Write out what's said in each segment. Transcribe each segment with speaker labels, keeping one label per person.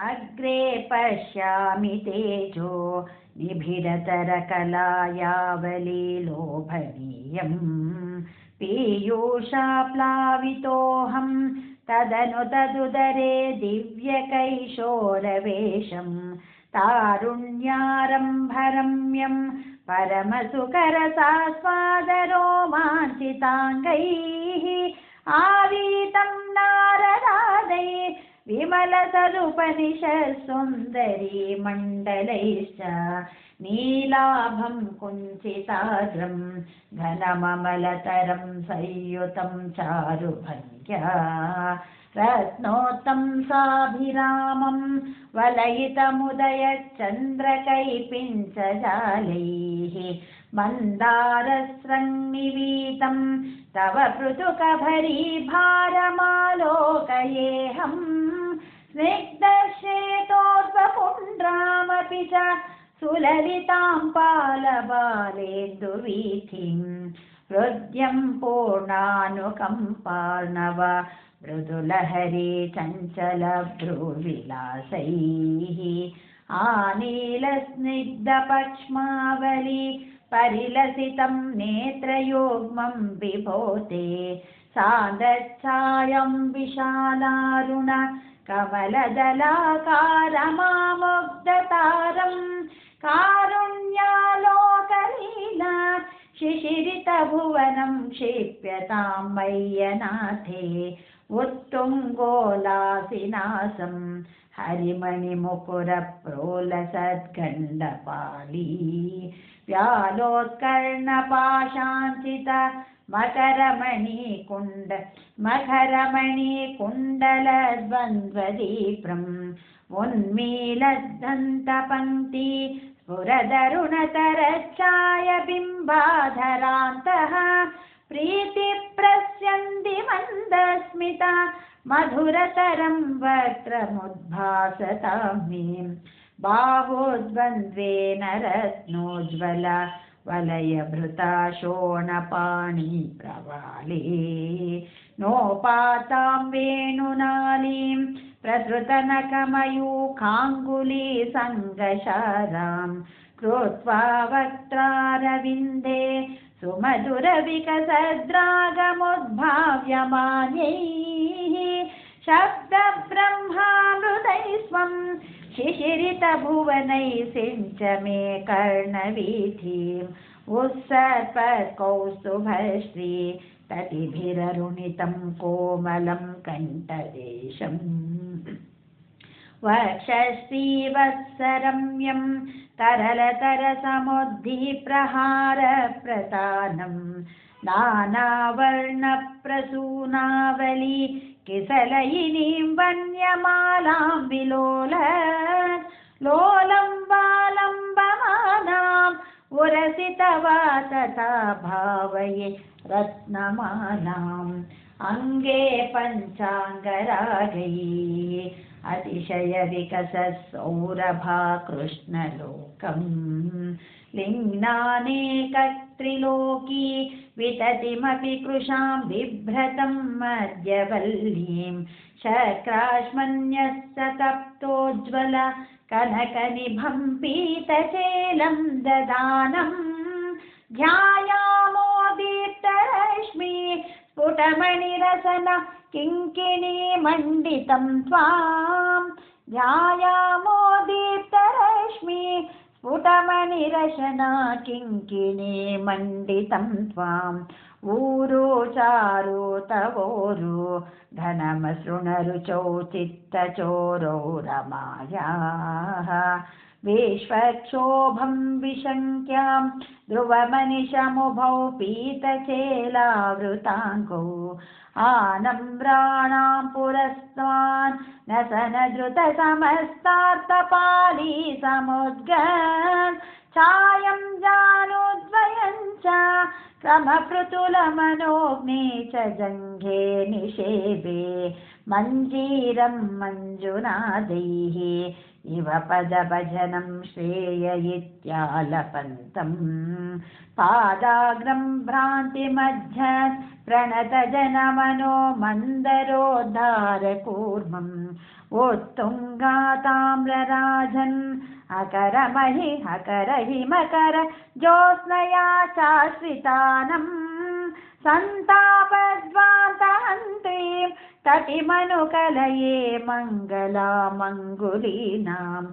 Speaker 1: अग्रे पश्यामि तेजो निभिडतरकलायावलीलोभनीयम् पीयूषाप्लावितोऽहं तदनु तदुदरे दिव्यकैशोरवेशं तारुण्यारम्भरम्यं परमसुकरसास्वादरोमाञ्चिताङ्गैः आवीतं नारदादैः विमलतरुपनिषत्सुन्दरी मण्डलैश्च नीलाभं कुञ्चिताग्रं घनममलतरं संयुतं चारुभङ्ग्या रत्नोत्तंसाभिरामं वलयितमुदयच्चन्द्रकैपिञ्चजालैः मन्दारस्रङ्निवीतं तव पृथुकभरीभारमालोकयेऽहम् स्निग्धश्वेतोत्पपुण्ड्रामपि च सुललितां पालबालेन्दुवीथिं हृद्यं पूर्णानुकम्पार्णव मृदुलहरी चञ्चलभ्रूविलासैः आनीलस्निग्धपक्ष्मावली परिलसितं नेत्रयुग्मं विभोते सान्दच्छायं विशालारुण कमलदलाकारमामुग्धतारं कारुण्यालोकलीला शिशिरितभुवनं क्षिप्यतां मय्यनाथे उत्तुङ्गोलासिनासं हरिमणिमुकुरप्रोलसद्गण्डपाली व्यालोत्कर्णपाशाञ्चित मकरमणिकुण्डलद्वन्द्वदीप्रम् उन्मीलद्धन्तपङ्क्ति स्फुरदरुणतरच्छायबिम्बाधरान्तः प्रीतिप्रस्यन्ति मन्दस्मिता मधुरतरं वक्त्रमुद्भासतां मे बाहोद्वन्द्वेन रत्नोज्ज्वल वलयभृता शोणपाणि प्रवाले नोपातां वेणुनालीं प्रसृतनकमयूखाङ्गुली सङ्गशारां कृत्वा वक्त्रारविन्दे सुमधुरविकसद्रागमुद्भाव्यमानैः शब्दब्रह्मामृतैः स्वं शिशिरितभुवनैः सिञ्च मे कर्णवीथीम् उत्सर्पकौस्तुभश्री तटिभिररुणितं कोमलं कण्ठदेशम् वक्षश्रीवत्सरम्यं तरलतरसमुद्धिप्रहारप्रतानं नानावर्णप्रसूनावली किसलयिनीं वन्यमालां विलोल लोलं वालम्बमानाम् उरसि तव तथा भावये रत्नमालाम् अङ्गे पञ्चाङ्गरागैः अतिशयविकसत्सौरभा कृष्णलोकम् लिङ्नानेकत्रिलोकी विततिमपि कृशां बिभ्रतं मध्यवल्लीं शक्राश्मन्यस्तप्तोज्ज्वल कनकनिभं पीतचेलं ददानं ध्यायामो दीप्तरश्मि स्फुटमणिरसन किङ्किणीमण्डितं त्वां ध्यायामो दीप्तरश्मि स्फुटमणिरशना किङ्किणीमण्डितं त्वाम् ऊरो चारु तवोरु घनमसृणरुचौ चित्तचोरौ रमायाः विश्वक्षोभं विशङ्क्यां ध्रुवमनिशमुभौ पीतचेलावृताङ्गौ आनम्राणां पुरस्तान् नसनधृतसमस्तार्तपाली समुद्गन् छायं जानोद्वयं च क्रमपृतुलमनोग्ने च जङ्घे निषेवे मञ्जीरं मञ्जुनादैः इव पदभजनं श्रेययित्यालपन्तम् पादाग्रं भ्रान्तिमध्यन् प्रणतजनमनो मन्दरोद्धारकूर्मम् उत्तुङ्गाताम्रराजन् अकरमहि अकरहिमकर ज्योत्स्नया चाश्रितानम् सन्तापद्वान्तहन्त्रीं तटिमनुकलये मङ्गलामङ्गुलीनां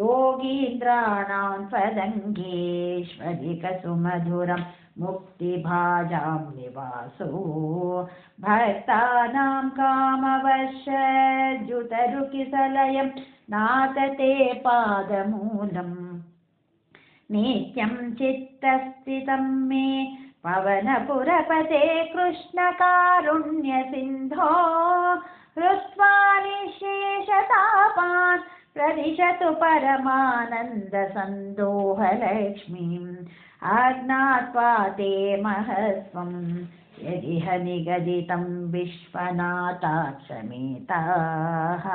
Speaker 1: योगीन्द्राणां त्वदङ्गेष्वधिकसुमधुरं मुक्तिभाजां निवासो भक्तानां कामवर्षद्युतरुकिसलयं नातते पादमूलम् नित्यं चित्तस्थितं मे पवनपुरपते कृष्णकारुण्यसिन्धो हृत्वा निःशेषतापान् प्रदिशतु परमानन्दसन्दोहलक्ष्मीम् अज्ञात्वा ते महस्वं यदिह निगदितं विश्वनाथाक्षमेताः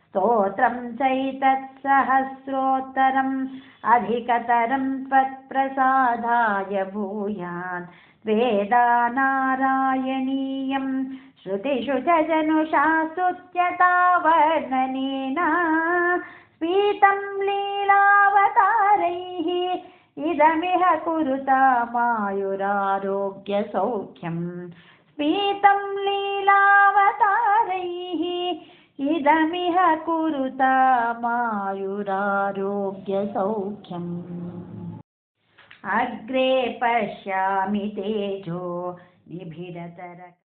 Speaker 1: स्तोत्रं चैतत्सहस्रोत्तरम् अधिकतरं त्वत्प्रसादाय भूयात् वेदानारायणीयं श्रुतिषु च जनुषा स्तुत्यता वर्णनेन स्फीतं लीलावतारैः इदमिह कुरुतामायुरारोग्यसौख्यं स्फीतं लीलावतारैः इदमिह कुरुतामायुरारोग्यसौख्यम् अग्रे पश्यामि तेजो निभिरतर